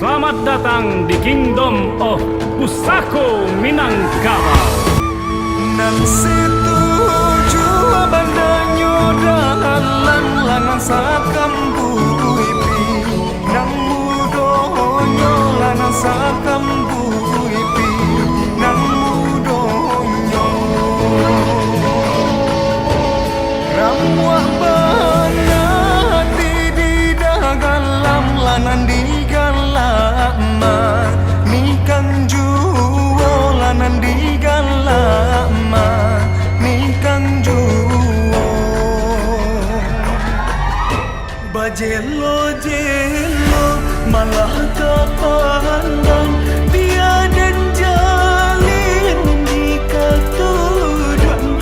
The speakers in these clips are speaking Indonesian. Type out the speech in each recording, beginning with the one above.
Selamat datang di Kingdom of Pusako Minangkabau. Nan setuju bandanyo dahan langan sakam buipi nang mudonyo lanang sakam buipi nang mudonyo ramuah banget di dalam lanan di galama nikang juo lanan di galama nikang juo bajelo jelo malah kepandang tiaden jalin jika tudang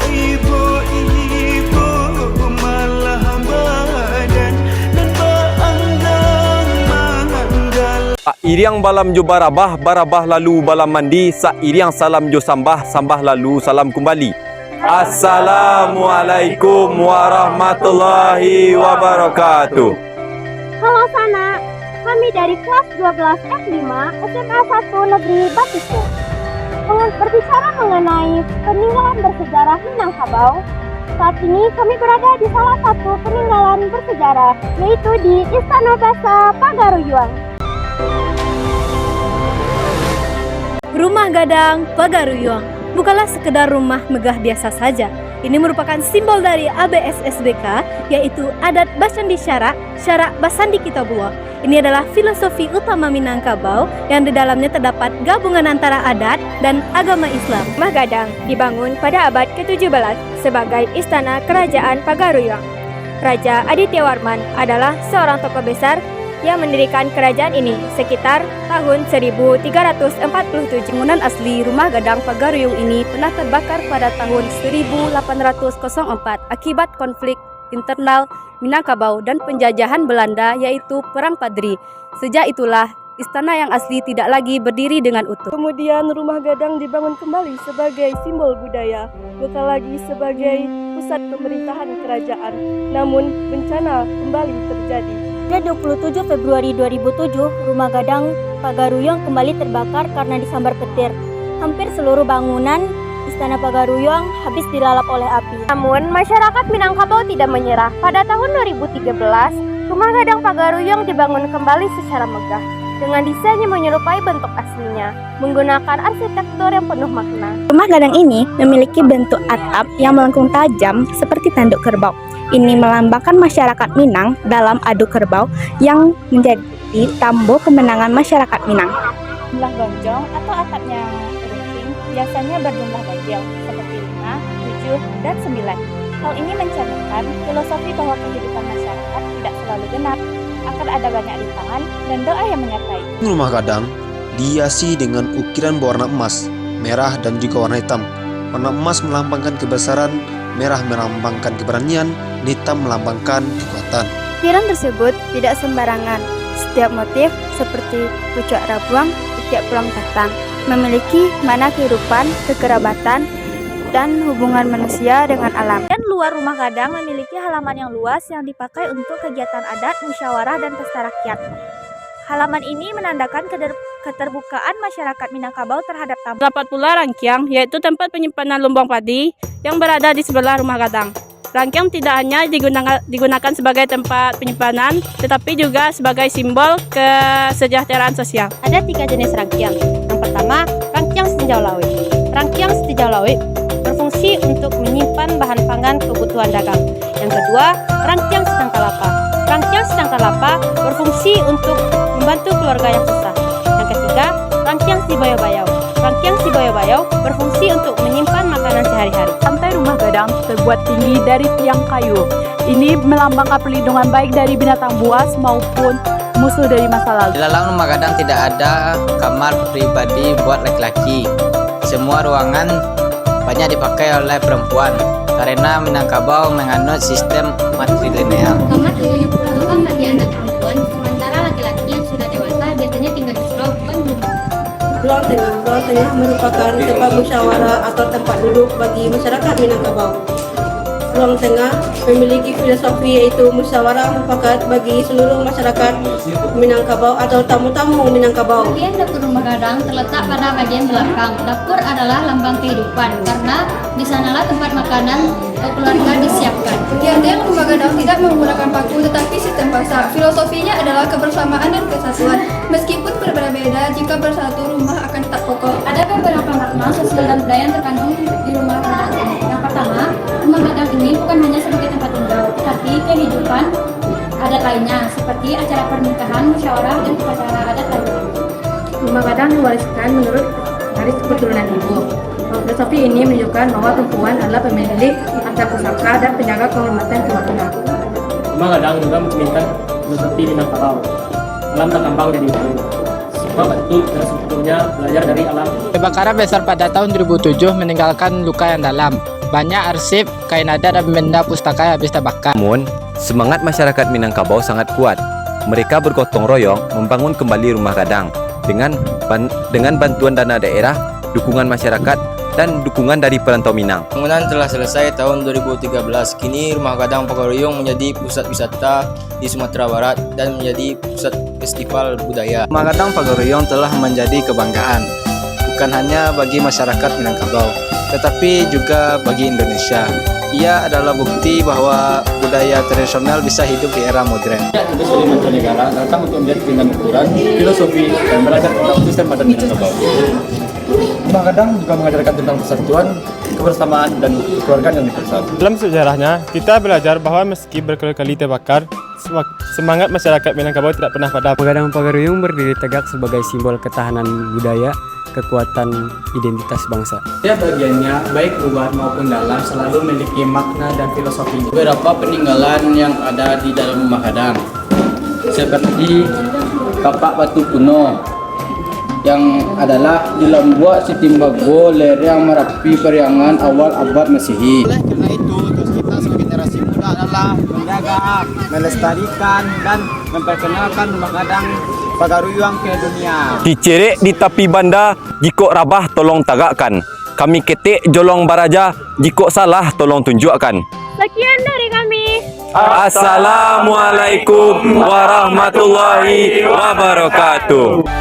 ibu-ibu malah badan dan baanggang manggal. Iriang balam jo barabah lalu balam mandi. Iriang salam jo sambah lalu salam kembali. Assalamualaikum warahmatullahi wabarakatuh. Halo Sana, kami dari kelas 12 F5 SMA 1 Negeri Batiku. Berbicara mengenai peninggalan bersejarah Minangkabau, saat ini kami berada di salah satu peninggalan bersejarah, yaitu di Istana Gasa Pagaruyuang. Rumah Gadang Pagaruyuang bukanlah sekedar rumah megah biasa saja. Ini merupakan simbol dari ABSSBK, yaitu adat Basandi Syarak Basandi Kitabuwa. Ini adalah filosofi utama Minangkabau yang di dalamnya terdapat gabungan antara adat dan agama Islam. Rumah Gadang dibangun pada abad ke-17 sebagai istana kerajaan Pagaruyuang. Raja Adityawarman adalah seorang tokoh besar yang mendirikan kerajaan ini sekitar tahun 1347. Bangunan asli Rumah Gadang Pagaruyuang ini pernah terbakar pada tahun 1804 akibat konflik internal Minangkabau dan penjajahan Belanda, yaitu Perang Padri. Sejak itulah istana yang asli tidak lagi berdiri dengan utuh. Kemudian Rumah Gadang dibangun kembali sebagai simbol budaya, bukan lagi sebagai pusat pemerintahan kerajaan. Namun bencana kembali terjadi. Pada 27 Februari 2007, Rumah Gadang Pagaruyuang kembali terbakar karena disambar petir. Hampir seluruh bangunan Istana Pagaruyuang habis dilalap oleh api. Namun, masyarakat Minangkabau tidak menyerah. Pada tahun 2013, Rumah Gadang Pagaruyuang dibangun kembali secara megah dengan desain yang menyerupai bentuk aslinya, menggunakan arsitektur yang penuh makna. Rumah Gadang ini memiliki bentuk atap yang melengkung tajam seperti tanduk kerbau. Ini melambangkan masyarakat Minang dalam adu kerbau yang menjadi tambo kemenangan masyarakat Minang. Jumlah gonjong atau atapnya runcing biasanya berjumlah ganjil seperti 5, 7, dan 9. Hal ini mencerminkan filosofi bahwa kehidupan masyarakat tidak selalu genap, akan ada banyak rintangan dan doa yang menyertai. Rumah Gadang dihiasi dengan ukiran berwarna emas, merah dan juga warna hitam. Warna emas melambangkan kebesaran, merah melambangkan keberanian, hitam melambangkan kekuatan. Ukiran tersebut tidak sembarangan. Setiap motif seperti pucuk rabuang, setiap pulang datang memiliki makna kehidupan, kekerabatan, dan hubungan manusia dengan alam. Dan luar Rumah Gadang memiliki halaman yang luas yang dipakai untuk kegiatan adat, musyawarah, dan pesta rakyat. Halaman ini menandakan keterbukaan masyarakat Minangkabau terhadap tamu. Terdapat pula rangkiang, yaitu tempat penyimpanan lumbung padi yang berada di sebelah Rumah Gadang. Rangkiang tidak hanya digunakan sebagai tempat penyimpanan, tetapi juga sebagai simbol kesejahteraan sosial. Ada 3 jenis rangkiang. Yang pertama, rangkiang setinjau laut. Rangkiang setinjau laut berfungsi untuk menyimpan bahan pangan kebutuhan dagang. Yang kedua, rangkiang sedang kelapa. Rangkiang sedang kelapa berfungsi untuk membantu keluarga yang susah. Yang ketiga, rangkiang si bayau-bayau. Rangkiang si bayau-bayau berfungsi untuk menyimpan makanan sehari-hari. Lantai Rumah Gadang terbuat tinggi dari tiang kayu. Ini melambangkan perlindungan baik dari binatang buas maupun musuh dari masa lalu. Di dalam Rumah Gadang tidak ada kamar pribadi buat laki-laki. Semua ruangan banyak dipakai oleh perempuan karena Minangkabau menganut sistem matrilineal. Kamar hanya diperuntukkan bagi anak perempuan, sementara laki-laki yang sudah dewasa biasanya tinggal di surau, bukan rumah. Ruang tengah merupakan tempat musyawarah atau tempat duduk bagi masyarakat Minangkabau. ruang tengah memiliki filosofi yaitu musyawarah mufakat bagi seluruh masyarakat Minangkabau atau tamu-tamu Minangkabau. Bagian dapur rumah gadang terletak pada bagian belakang. Dapur adalah lambang kehidupan karena di sanalah tempat makanan keluarga disiapkan. Tiang-tiang rumah gadang tidak menggunakan paku tetapi sistem pasak. Filosofinya adalah kebersamaan dan kesatuan. Meskipun berbeda-beda, jika bersatu rumah akan tetap kokoh. Ada beberapa makna sosial dan budaya yang terkandung di rumah gadang ini. Yang pertama, rumah gadang ini bukan hanya sebagai tempat tinggal, tetapi kehidupan adat lainnya seperti acara pernikahan, musyawarah, dan upacara adat lainnya. Rumah gadang diwariskan menurut garis keturunan ibu. Filosofi ini menunjukkan bahwa perempuan adalah pemilik harta pusaka dan penjaga kehormatan keluarga. Rumah gadang juga mencerminkan filosofi Minangkabau. Alam tak gampang jadi baru. Semua bentuk dan strukturnya belajar dari alam. Kebakaran besar pada tahun 2007 meninggalkan luka yang dalam. Banyak arsip, kain adat dan benda pustaka yang habis terbakar. Namun, semangat masyarakat Minangkabau sangat kuat. Mereka bergotong royong membangun kembali rumah gadang dengan bantuan dana daerah, dukungan masyarakat, dan dukungan dari perantau Minang. Bangunan telah selesai tahun 2013. Kini Rumah Gadang Pagaruyung menjadi pusat wisata di Sumatera Barat dan menjadi pusat festival budaya. Rumah Gadang Pagaruyung telah menjadi kebanggaan, bukan hanya bagi masyarakat Minangkabau, tetapi juga bagi Indonesia. Ia adalah bukti bahwa budaya tradisional bisa hidup di era modern. Tugas dari mancanegara datang untuk melihat keindahan ukuran, filosofi, dan belajar tentang sistem adat Minangkabau. Rumah gadang juga mengajarkan tentang persatuan, kebersamaan, dan kekeluargaan yang dipersatu. Dalam sejarahnya, kita belajar bahwa meski berkali-kali terbakar, semangat masyarakat Minangkabau tidak pernah padam. Rumah gadang Pagaruyung berdiri tegak sebagai simbol ketahanan budaya, kekuatan identitas bangsa. Setiap bagiannya, baik luar maupun dalam, selalu memiliki makna dan filosofi. Beberapa peninggalan yang ada di dalam rumah gadang, seperti kapak batu kuno, yang adalah dilembuat Sitimbago, lereng Merapi, Periangan awal abad Masehi. Oleh karena itu, tugas kita sebagai generasi muda adalah menjaga, melestarikan, dan memperkenalkan rumah gadang Pagaruyung ke dunia. Dicerek di tepi banda, jika rabah tolong tagakkan. Kami ketik jolong baraja, jika salah tolong tunjukkan. Sekian dari kami. Assalamualaikum warahmatullahi wabarakatuh.